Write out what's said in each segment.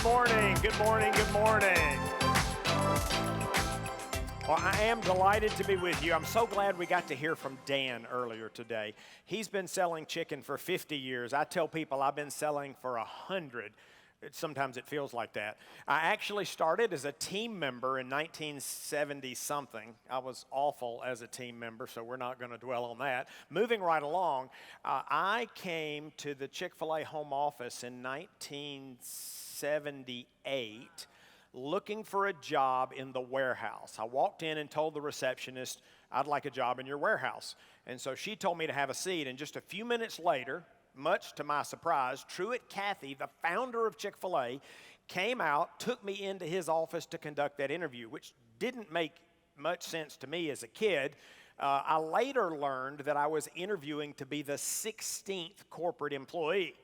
Good morning, good morning, good morning. Well, I am delighted to be with you. I'm so glad we got to hear from Dan earlier today. He's been selling chicken for 50 years. I tell people I've been selling for 100. Sometimes it feels like that. I actually started as a team member in 1970-something. I was awful as a team member, so we're not going to dwell on that. Moving right along, I came to the Chick-fil-A home office in 1978 looking for a job in the warehouse. I walked in and told the receptionist, I'd like a job in your warehouse. And so she told me to have a seat, and just a few minutes later, much to my surprise, Truett Cathy, the founder of Chick-fil-A, came out, took me into his office to conduct that interview, which didn't make much sense to me as a kid. I later learned that I was interviewing to be the 16th corporate employee.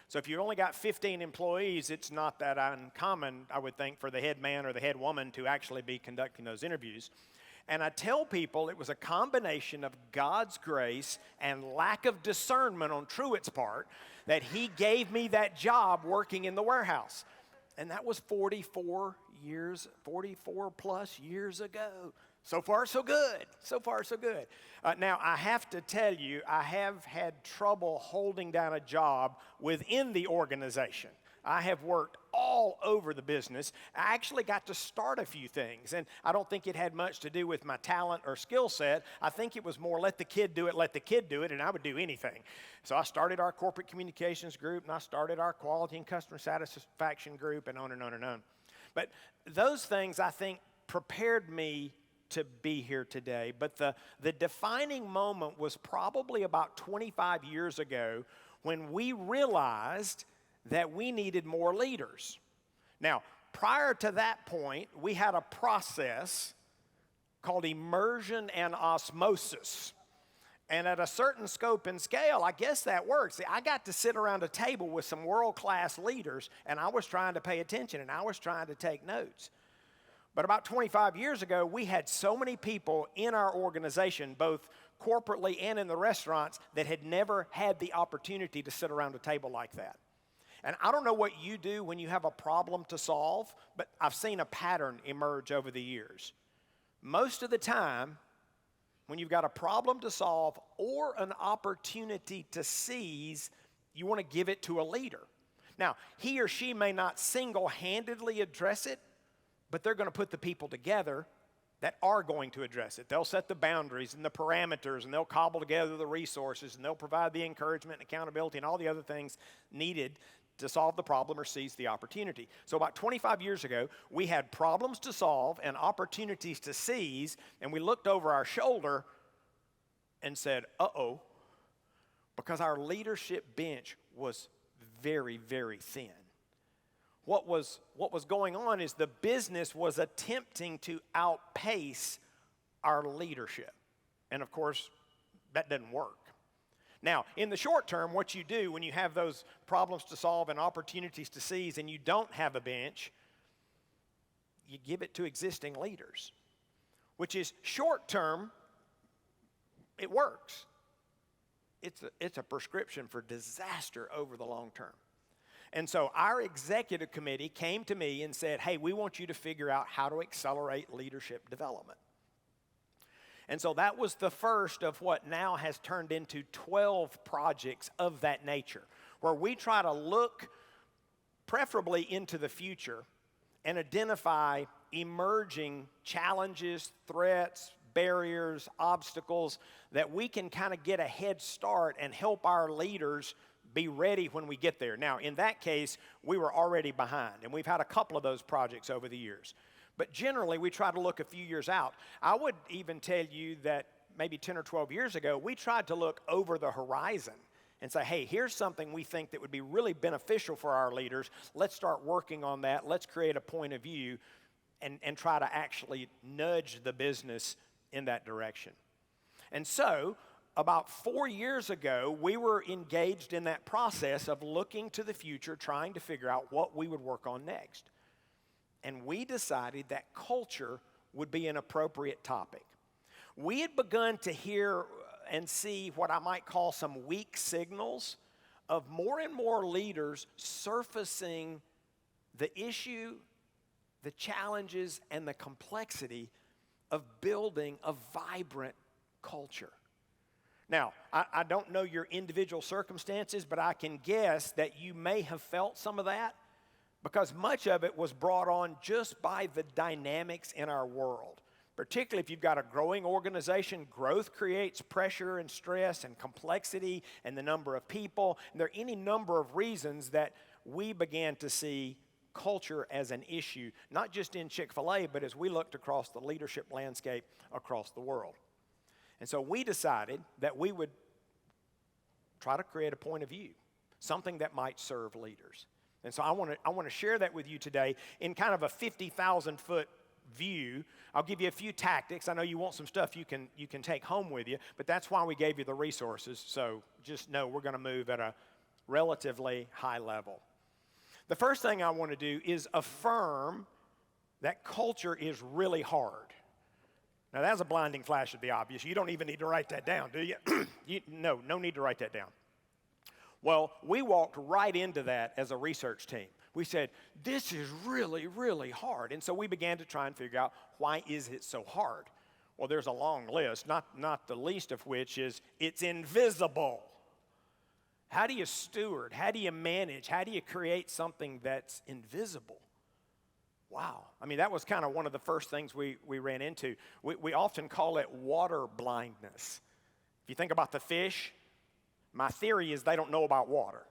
So if you only got 15 employees, it's not that uncommon, I would think, for the head man or the head woman to actually be conducting those interviews. And I tell people it was a combination of God's grace and lack of discernment on Truett's part that he gave me that job working in the warehouse. And that was 44 plus years ago. So far, so good. So far, so good. Now, I have to tell you, I have had trouble holding down a job within the organization. I have worked all over the business. I actually got to start a few things, and I don't think it had much to do with my talent or skill set. I think it was more let the kid do it, and I would do anything. So I started our corporate communications group, and I started our quality and customer satisfaction group, and on and on and on. But those things, I think, prepared me to be here today. But the defining moment was probably about 25 years ago when we realized that we needed more leaders. Now, prior to that point, we had a process called immersion and osmosis. And at a certain scope and scale, I guess that works. See, I got to sit around a table with some world-class leaders, and I was trying to pay attention, and I was trying to take notes. But about 25 years ago, we had so many people in our organization, both corporately and in the restaurants, that had never had the opportunity to sit around a table like that. And I don't know what you do when you have a problem to solve, but I've seen a pattern emerge over the years. Most of the time, when you've got a problem to solve or an opportunity to seize, you want to give it to a leader. Now, he or she may not single-handedly address it, but they're going to put the people together that are going to address it. They'll set the boundaries and the parameters, and they'll cobble together the resources, and they'll provide the encouragement and accountability and all the other things needed to solve the problem or seize the opportunity. So about 25 years ago, we had problems to solve and opportunities to seize, and we looked over our shoulder and said, uh-oh, because our leadership bench was very, very thin. What was going on is the business was attempting to outpace our leadership. And of course, that didn't work. Now, in the short term, what you do when you have those problems to solve and opportunities to seize and you don't have a bench, you give it to existing leaders, which is short term, it works. It's a prescription for disaster over the long term. And so our executive committee came to me and said, hey, we want you to figure out how to accelerate leadership development. And so that was the first of what now has turned into 12 projects of that nature, where we try to look preferably into the future and identify emerging challenges, threats, barriers, obstacles that we can kind of get a head start and help our leaders be ready when we get there. Now, in that case, we were already behind, and we've had a couple of those projects over the years. But generally, we try to look a few years out. I would even tell you that maybe 10 or 12 years ago, we tried to look over the horizon and say, hey, here's something we think that would be really beneficial for our leaders. Let's start working on that. Let's create a point of view and try to actually nudge the business in that direction. And so, about 4 years ago, we were engaged in that process of looking to the future, trying to figure out what we would work on next. And we decided that culture would be an appropriate topic. We had begun to hear and see what I might call some weak signals of more and more leaders surfacing the issue, the challenges, and the complexity of building a vibrant culture. Now, I don't know your individual circumstances, but I can guess that you may have felt some of that because much of it was brought on just by the dynamics in our world. Particularly if you've got a growing organization, growth creates pressure and stress and complexity and the number of people. And there are any number of reasons that we began to see culture as an issue, not just in Chick-fil-A, but as we looked across the leadership landscape across the world. And so we decided that we would try to create a point of view, something that might serve leaders. And so I want to share that with you today in kind of a 50,000-foot view. I'll give you a few tactics. I know you want some stuff you can take home with you, but that's why we gave you the resources. So just know we're going to move at a relatively high level. The first thing I want to do is affirm that culture is really hard. Now, that's a blinding flash of the obvious. You don't even need to write that down, do you? No need to write that down. Well, we walked right into that as a research team. We said, this is really, really hard. And so we began to try and figure out, why is it so hard? Well, there's a long list, not the least of which is it's invisible. How do you steward? How do you manage? How do you create something that's invisible? Wow. I mean, that was kind of one of the first things we ran into. We often call it water blindness. If you think about the fish, my theory is they don't know about water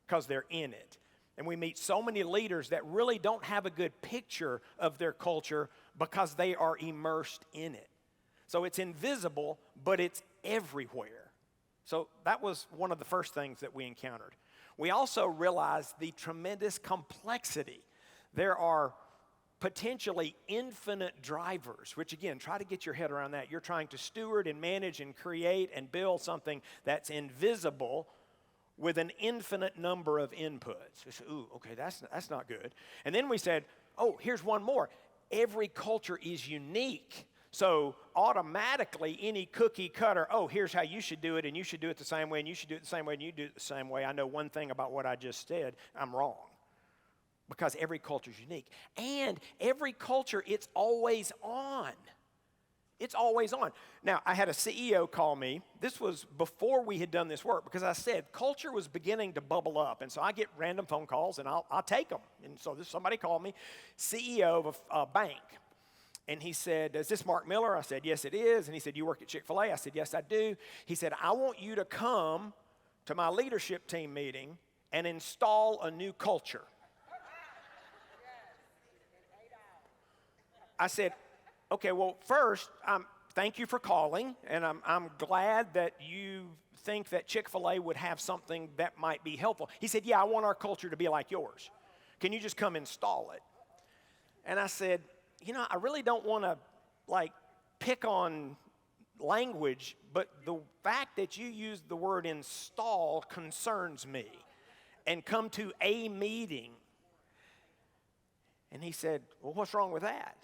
because they're in it. And we meet so many leaders that really don't have a good picture of their culture because they are immersed in it. So it's invisible, but it's everywhere. So that was one of the first things that we encountered. We also realized the tremendous complexity. There are potentially infinite drivers, which again, try to get your head around that. You're trying to steward and manage and create and build something that's invisible with an infinite number of inputs. Said, ooh, okay, that's not good. And then we said, oh, here's one more. Every culture is unique. So automatically any cookie cutter, oh, here's how you should do it, and you should do it the same way, and you should do it the same way, and you do it the same way. I know one thing about what I just said, I'm wrong. Because every culture is unique. And every culture, it's always on. It's always on. Now, I had a CEO call me. This was before we had done this work because I said culture was beginning to bubble up. And so I get random phone calls and I'll take them. And so somebody called me, CEO of a bank. And he said, is this Mark Miller? I said, yes, it is. And he said, you work at Chick-fil-A? I said, yes, I do. He said, I want you to come to my leadership team meeting and install a new culture. I said, okay, well, first, thank you for calling, and I'm glad that you think that Chick-fil-A would have something that might be helpful. He said, yeah, I want our culture to be like yours. Can you just come install it? And I said, I really don't want to, pick on language, but the fact that you used the word install concerns me, and come to a meeting. And he said, well, what's wrong with that?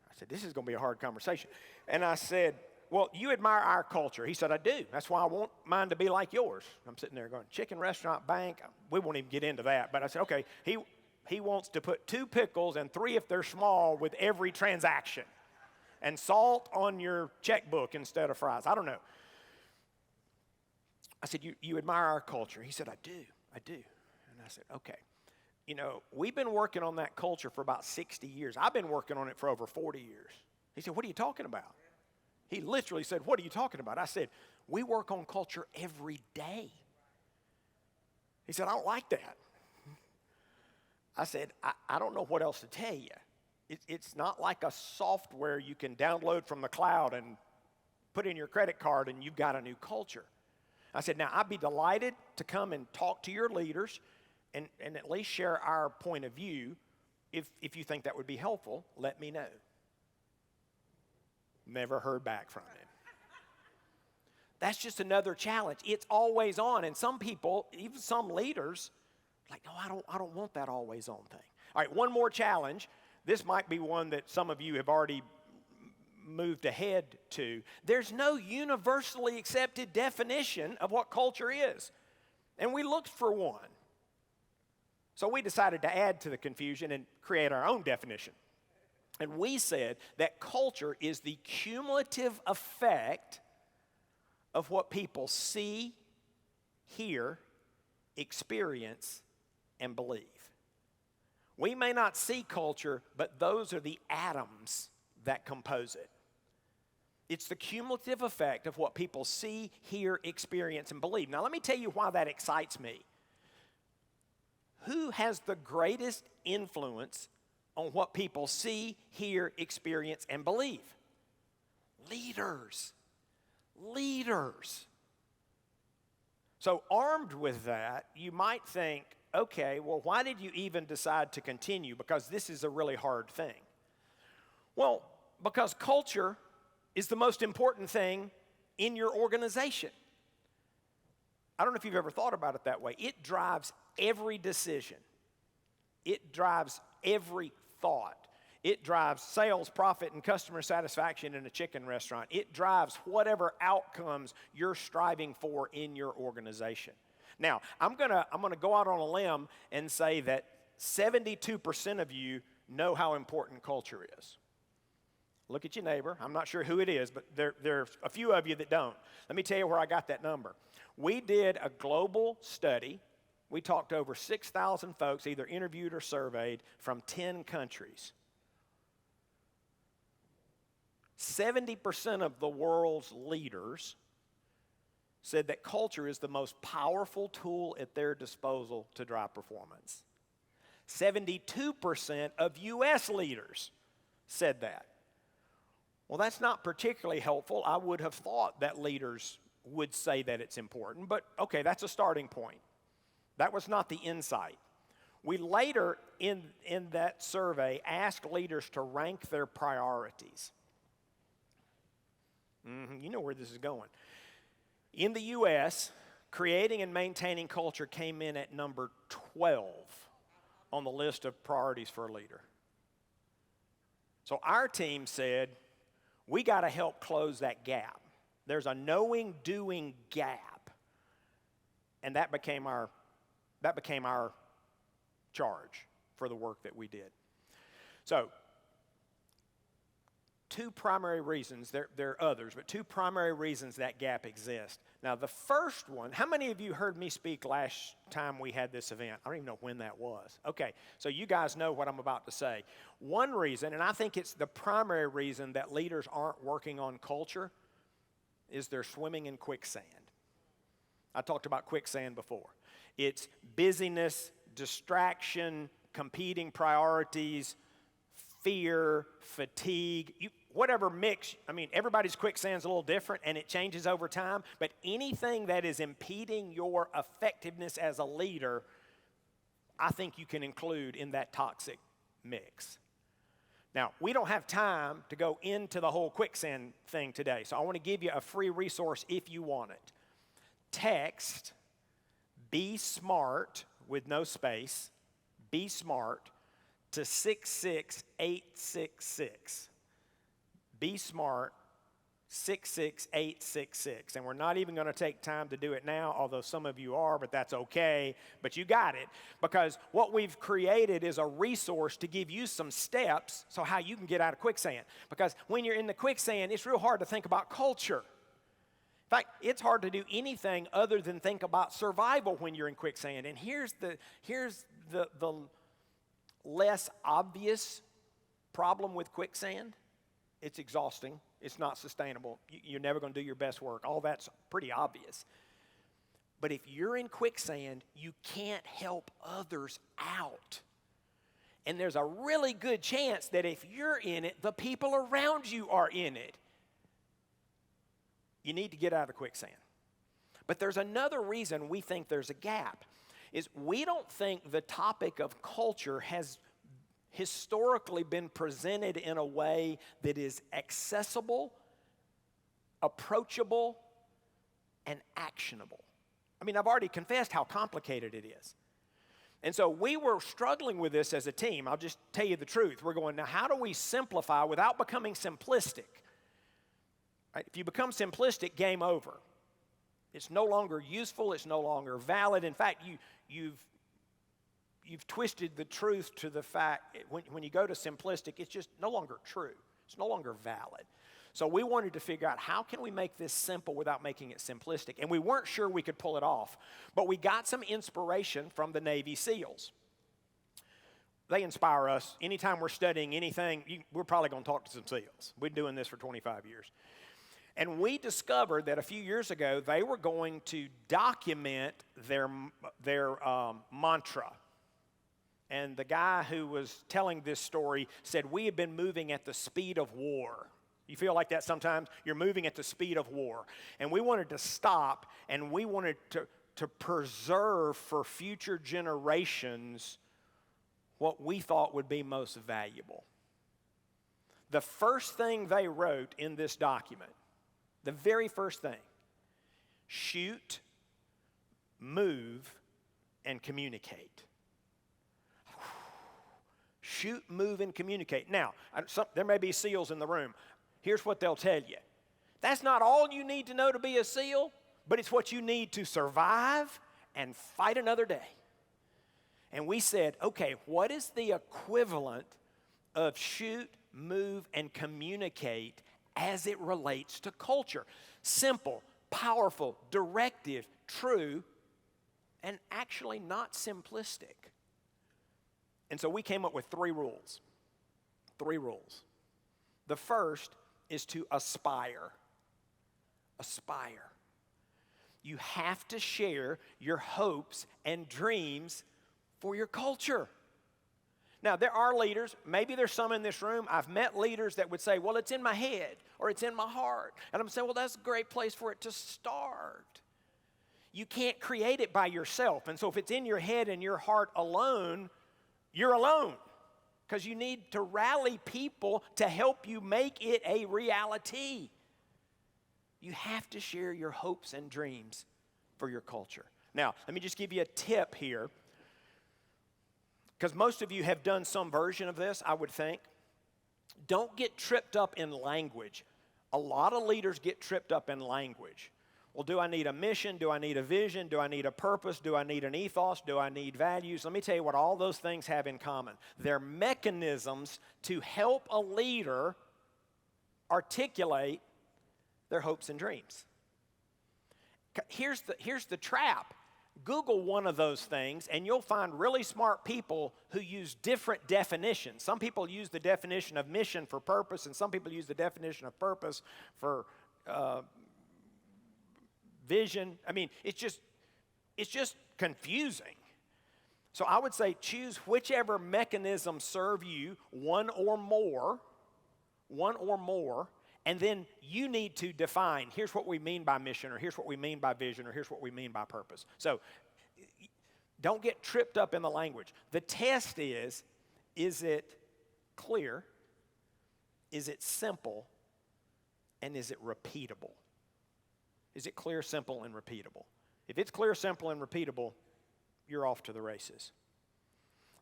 I said, this is going to be a hard conversation. And I said, well, you admire our culture. He said, I do. That's why I want mine to be like yours. I'm sitting there going, chicken restaurant, bank. We won't even get into that. But I said, okay, he wants to put 2 pickles and 3 if they're small with every transaction. And salt on your checkbook instead of fries. I don't know. I said, you admire our culture. He said, I do. And I said, okay. We've been working on that culture for about 60 years. I've been working on it for over 40 years. He said, what are you talking about? He literally said, what are you talking about? I said, we work on culture every day. He said, I don't like that. I said, I don't know what else to tell you. It's not like a software you can download from the cloud and put in your credit card and you've got a new culture. I said, now, I'd be delighted to come and talk to your leaders and at least share our point of view. If you think that would be helpful, let me know. Never heard back from him. That's just another challenge. It's always on. And some people, even some leaders, no, I don't want that always on thing. All right, one more challenge. This might be one that some of you have already moved ahead to. There's no universally accepted definition of what culture is. And we looked for one. So we decided to add to the confusion and create our own definition. And we said that culture is the cumulative effect of what people see, hear, experience, and believe. We may not see culture, but those are the atoms that compose it. It's the cumulative effect of what people see, hear, experience, and believe. Now, let me tell you why that excites me. Who has the greatest influence on what people see, hear, experience, and believe? Leaders. Leaders. So armed with that, you might think, okay, well, why did you even decide to continue? Because this is a really hard thing. Well, because culture is the most important thing in your organization. I don't know if you've ever thought about it that way. It drives every decision. It drives every thought. It drives sales, profit, and customer satisfaction in a chicken restaurant. It drives whatever outcomes you're striving for in your organization. Now, I'm gonna go out on a limb and say that 72% of you know how important culture is. Look at your neighbor. I'm not sure who it is, but there's a few of you that don't. Let me tell you where I got that number. We did a global study. We talked to over 6,000 folks, either interviewed or surveyed, from 10 countries. 70% of the world's leaders said that culture is the most powerful tool at their disposal to drive performance. 72% of U.S. leaders said that. Well, that's not particularly helpful. I would have thought that leaders would say that it's important, but okay, that's a starting point. That was not the insight. We later in that survey asked leaders to rank their priorities. You know where this is going. In the U.S., creating and maintaining culture came in at number 12 on the list of priorities for a leader. So our team said, we got to help close that gap. There's a knowing, doing gap. And that became our charge for the work that we did. So, two primary reasons, there are others, but two primary reasons that gap exists. Now, the first one, how many of you heard me speak last time we had this event? I don't even know when that was. Okay, so you guys know what I'm about to say. One reason, and I think it's the primary reason that leaders aren't working on culture, is they're swimming in quicksand. I talked about quicksand before. It's busyness, distraction, competing priorities, fear, fatigue, whatever mix. I mean, everybody's quicksand's a little different and it changes over time, but anything that is impeding your effectiveness as a leader, I think you can include in that toxic mix. Now, we don't have time to go into the whole quicksand thing today, so I want to give you a free resource if you want it. Text "Be Smart" with no space, "Be Smart" to 66866. Be Smart 66866. And we're not even going to take time to do it now, although some of you are, but that's okay. But you got it, because what we've created is a resource to give you some steps so how you can get out of quicksand. Because when you're in the quicksand, it's real hard to think about culture. In fact, it's hard to do anything other than think about survival when you're in quicksand. And here's the less obvious problem with quicksand. It's exhausting. It's not sustainable. You're never going to do your best work. All that's pretty obvious. But if you're in quicksand, you can't help others out. And there's a really good chance that if you're in it, the people around you are in it. You need to get out of the quicksand. But there's another reason we think there's a gap, is we don't think the topic of culture has historically been presented in a way that is accessible, approachable, and actionable. I mean, I've already confessed how complicated it is. And so we were struggling with this as a team. I'll just tell you the truth. We're going, now how do we simplify without becoming simplistic? Right? If you become simplistic, game over. It's no longer useful. It's no longer valid. In fact, you've twisted the truth to the fact, when you go to simplistic, it's just no longer true. It's no longer valid. So we wanted to figure out, how can we make this simple without making it simplistic? And we weren't sure we could pull it off, but we got some inspiration from the Navy SEALs. They inspire us. Anytime we're studying anything, we're probably going to talk to some SEALs. We've been doing this for 25 years. And we discovered that a few years ago, they were going to document their mantra. And the guy who was telling this story said, we have been moving at the speed of war. You feel like that sometimes? You're moving at the speed of war. And we wanted to stop, and we wanted to preserve for future generations what we thought would be most valuable. The first thing they wrote in this document, the very first thing: shoot, move, and communicate. Shoot, move, and communicate. Now, there may be SEALs in the room. Here's what they'll tell you. That's not all you need to know to be a SEAL, but it's what you need to survive and fight another day. And we said, okay, what is the equivalent of shoot, move, and communicate as it relates to culture? Simple, powerful, directive, true, and actually not simplistic. And so we came up with 3 rules. 3 rules. The first is to aspire. Aspire. You have to share your hopes and dreams for your culture. Now, there are leaders, maybe there's some in this room, I've met leaders that would say, well, it's in my head or it's in my heart. And I'm saying, well, that's a great place for it to start. You can't create it by yourself. And so if it's in your head and your heart alone, you're alone, because you need to rally people to help you make it a reality. You have to share your hopes and dreams for your culture. Now, let me just give you a tip here, because most of you have done some version of this, I would think. Don't get tripped up in language. A lot of leaders get tripped up in language. Well, do I need a mission? Do I need a vision? Do I need a purpose? Do I need an ethos? Do I need values? Let me tell you what all those things have in common. They're mechanisms to help a leader articulate their hopes and dreams. Here's the trap. Google one of those things, and you'll find really smart people who use different definitions. Some people use the definition of mission for purpose, and some people use the definition of purpose for vision. I mean, it's just confusing. So I would say choose whichever mechanism serve you, one or more, and then you need to define, here's what we mean by mission, or here's what we mean by vision, or here's what we mean by purpose. So don't get tripped up in the language. The test is it clear? Is it simple? And is it repeatable? Is it clear, simple, and repeatable? If it's clear, simple, and repeatable, you're off to the races.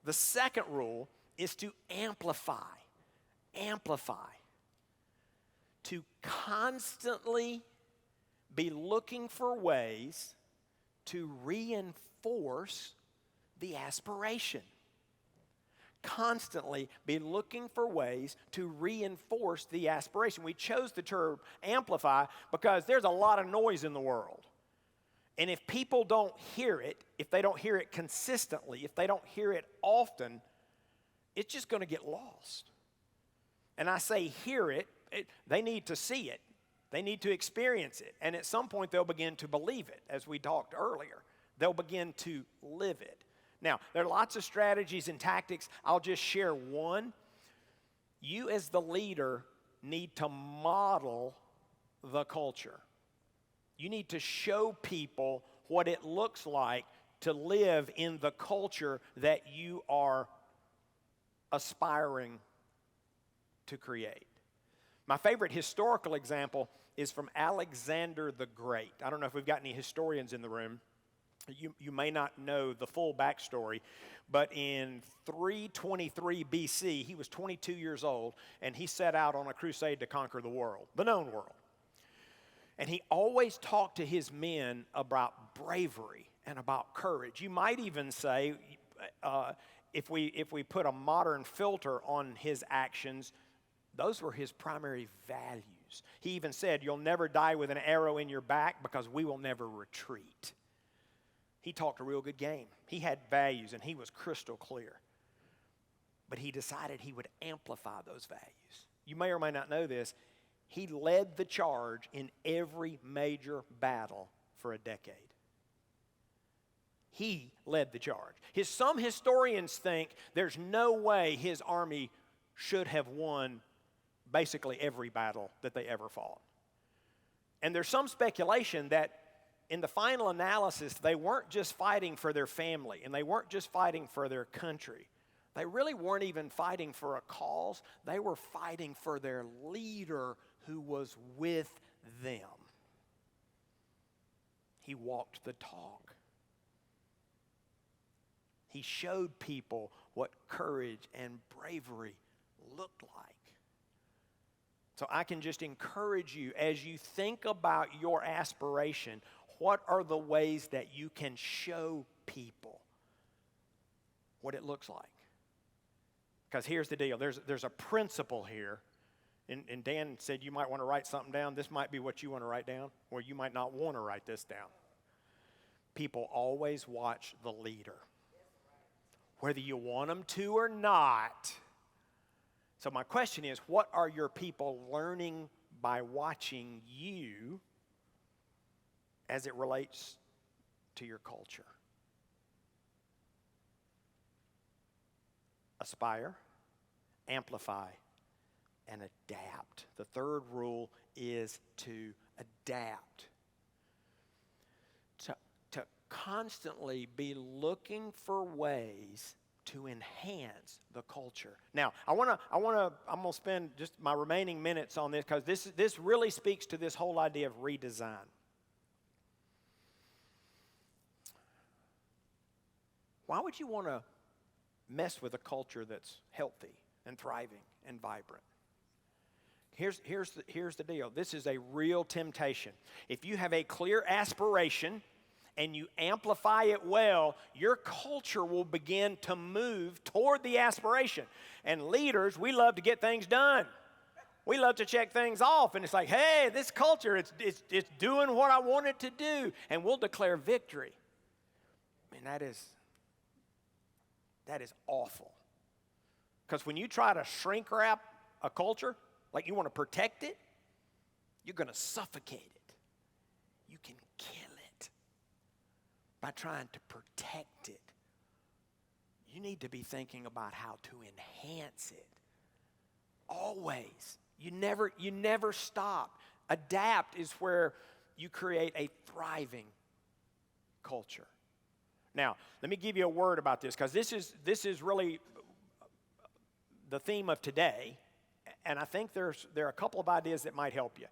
The second rule is to amplify. Amplify. To constantly be looking for ways to reinforce the aspiration. Constantly be looking for ways to reinforce the aspiration. We chose the term amplify because there's a lot of noise in the world. And if people don't hear it, if they don't hear it consistently, if they don't hear it often, it's just going to get lost. And I say hear it, they need to see it. They need to experience it. And at some point they'll begin to believe it, as we talked earlier. They'll begin to live it. Now, there are lots of strategies and tactics. I'll just share one. You as the leader need to model the culture. You need to show people what it looks like to live in the culture that you are aspiring to create. My favorite historical example is from Alexander the Great. I don't know if we've got any historians in the room. You may not know the full backstory, but in 323 BC, he was 22 years old, and he set out on a crusade to conquer the world, the known world. And he always talked to his men about bravery and about courage. You might even say, if we put a modern filter on his actions, those were his primary values. He even said, you'll never die with an arrow in your back because we will never retreat. He talked a real good game. He had values, and he was crystal clear. But he decided he would amplify those values. You may or may not know this. He led the charge in every major battle for a decade. He led the charge. Some historians think there's no way his army should have won basically every battle that they ever fought. And there's some speculation that in the final analysis, they weren't just fighting for their family, and they weren't just fighting for their country. They really weren't even fighting for a cause. They were fighting for their leader who was with them. He walked the talk. He showed people what courage and bravery looked like. So I can just encourage you, as you think about your aspiration, what are the ways that you can show people what it looks like? Because here's the deal. There's a principle here. And Dan said you might want to write something down. This might be what you want to write down, or you might not want to write this down. People always watch the leader, whether you want them to or not. So my question is, what are your people learning by watching you as it relates to your culture? Aspire, amplify, and adapt. The third rule is to adapt. To constantly be looking for ways to enhance the culture. Now, I'm gonna spend just my remaining minutes on this because this really speaks to this whole idea of redesign. Why would you want to mess with a culture that's healthy and thriving and vibrant? Here's the deal. This is a real temptation. If you have a clear aspiration and you amplify it well, your culture will begin to move toward the aspiration. And leaders, we love to get things done. We love to check things off. And it's like, hey, this culture, it's doing what I want it to do. And we'll declare victory. I mean, that is awful. Because when you try to shrink wrap a culture, like you want to protect it, you're going to suffocate it. You can kill it by trying to protect it. You need to be thinking about how to enhance it. Always. You never stop. Adapt is where you create a thriving culture. Now, let me give you a word about this, because this is really the theme of today, and I think there are a couple of ideas that might help you.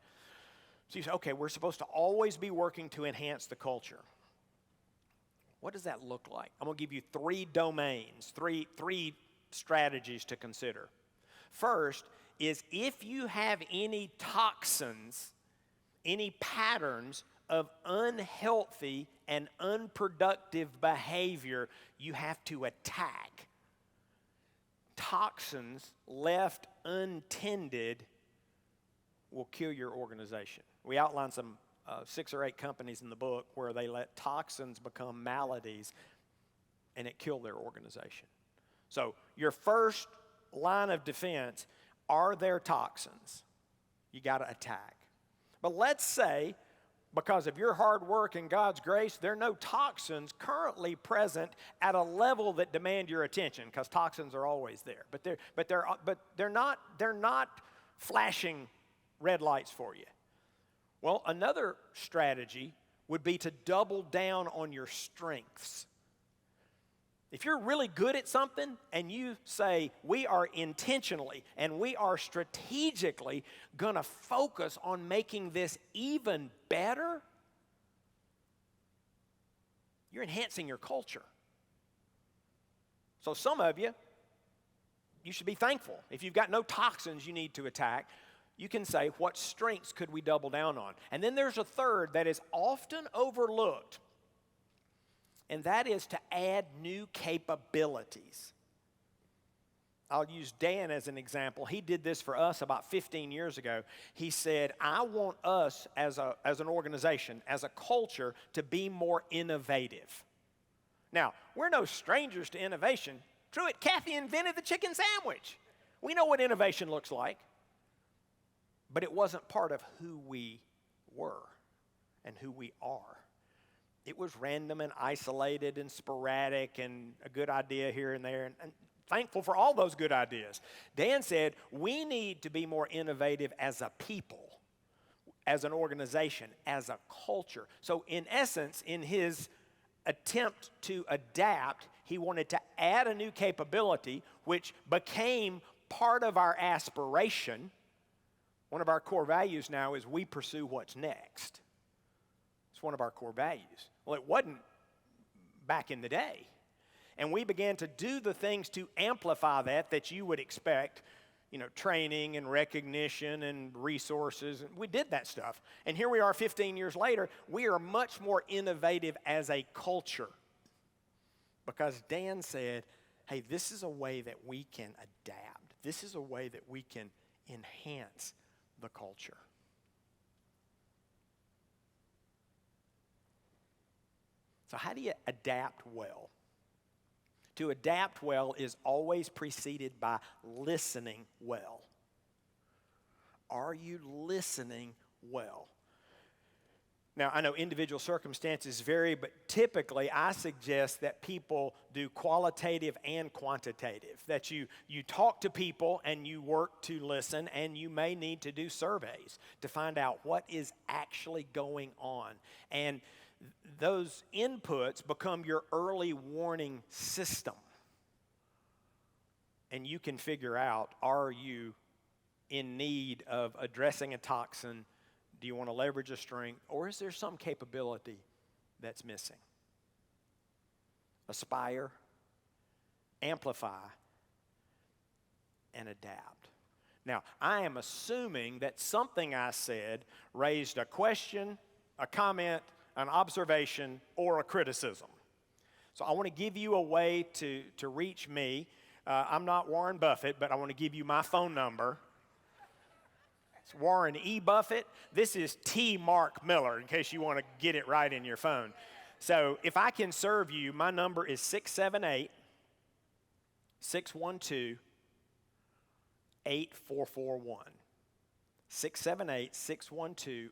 So you say, okay, we're supposed to always be working to enhance the culture. What does that look like? I'm going to give you three domains, three strategies to consider. First is if you have any toxins, any patterns of unhealthy and unproductive behavior, you have to attack. Toxins left untended will kill your organization. We outline some 6 or 8 companies in the book where they let toxins become maladies and it killed their organization. So your first line of defense, are there toxins? You got to attack. But let's say, because of your hard work and God's grace, there are no toxins currently present at a level that demand your attention, because toxins are always there. But they're not flashing red lights for you. Well, another strategy would be to double down on your strengths. If you're really good at something and you say, we are intentionally and we are strategically going to focus on making this even better, you're enhancing your culture. So some of you should be thankful. If you've got no toxins you need to attack, you can say, what strengths could we double down on? And then there's a third that is often overlooked. and that is to add new capabilities. I'll use Dan as an example. He did this for us about 15 years ago. He said, I want us as an organization, as a culture, to be more innovative. Now, we're no strangers to innovation. Truett, Kathy invented the chicken sandwich. We know what innovation looks like. But it wasn't part of who we were and who we are. It was random and isolated and sporadic and a good idea here and there. And thankful for all those good ideas. Dan said, we need to be more innovative as a people, as an organization, as a culture. So in essence, in his attempt to adapt, he wanted to add a new capability, which became part of our aspiration. One of our core values now is we pursue what's next. It's one of our core values. Well, it wasn't back in the day. And we began to do the things to amplify that you would expect, training and recognition and resources. We did that stuff. And here we are 15 years later, we are much more innovative as a culture. Because Dan said, hey, this is a way that we can adapt. This is a way that we can enhance the culture. So how do you adapt well? To adapt well is always preceded by listening well. Are you listening well? Now, I know individual circumstances vary, but typically I suggest that people do qualitative and quantitative, that you talk to people and you work to listen, and you may need to do surveys to find out what is actually going on. And those inputs become your early warning system. And you can figure out, are you in need of addressing a toxin? Do you want to leverage a strength? Or is there some capability that's missing? Aspire, amplify, and adapt. Now, I am assuming that something I said raised a question, a comment, an observation, or a criticism. So I want to give you a way to reach me. I'm not Warren Buffett, but I want to give you my phone number. It's Warren E. Buffett. This is T. Mark Miller, in case you want to get it right in your phone. So if I can serve you, my number is 678-612-8441. 678-612-8441.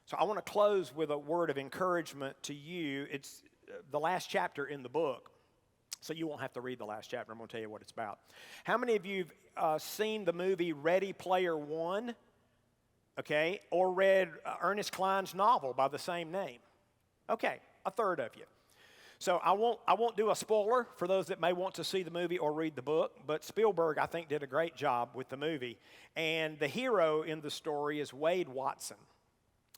So I want to close with a word of encouragement to you. It's the last chapter in the book, so you won't have to read the last chapter. I'm going to tell you what it's about. How many of you have seen the movie Ready Player One, okay, or read Ernest Cline's novel by the same name? Okay, a third of you. So I won't do a spoiler for those that may want to see the movie or read the book, but Spielberg, I think, did a great job with the movie. And the hero in the story is Wade Watson.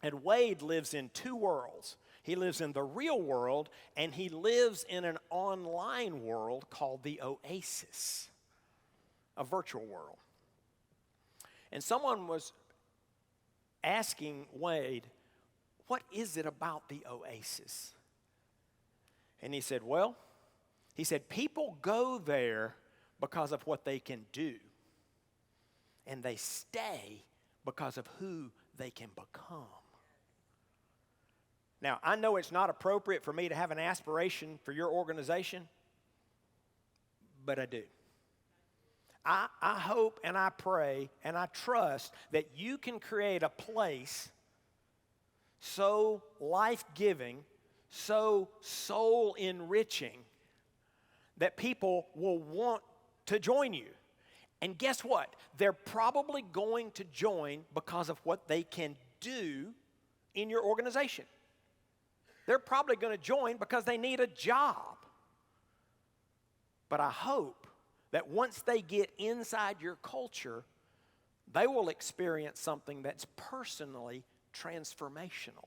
And Wade lives in two worlds. He lives in the real world, and he lives in an online world called the Oasis, a virtual world. And someone was asking Wade, what is it about the Oasis? And he said, people go there because of what they can do, and they stay because of who they can become. Now, I know it's not appropriate for me to have an aspiration for your organization, but I do. I hope and I pray and I trust that you can create a place so life-giving, so soul-enriching, that people will want to join you. And guess what? They're probably going to join because of what they can do in your organization. They're probably going to join because they need a job. But I hope that once they get inside your culture, they will experience something that's personally transformational.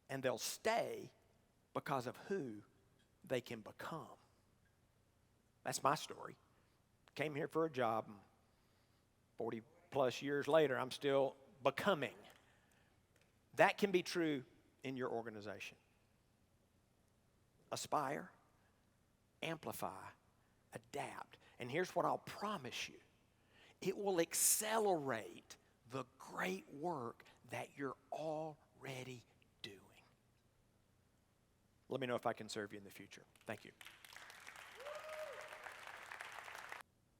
And they'll stay because of who they can become. That's my story. Came here for a job, and 40 plus years later, I'm still becoming. That can be true in your organization. Aspire, amplify, adapt. And here's what I'll promise you. It will accelerate the great work that you're already doing. Let me know if I can serve you in the future. Thank you.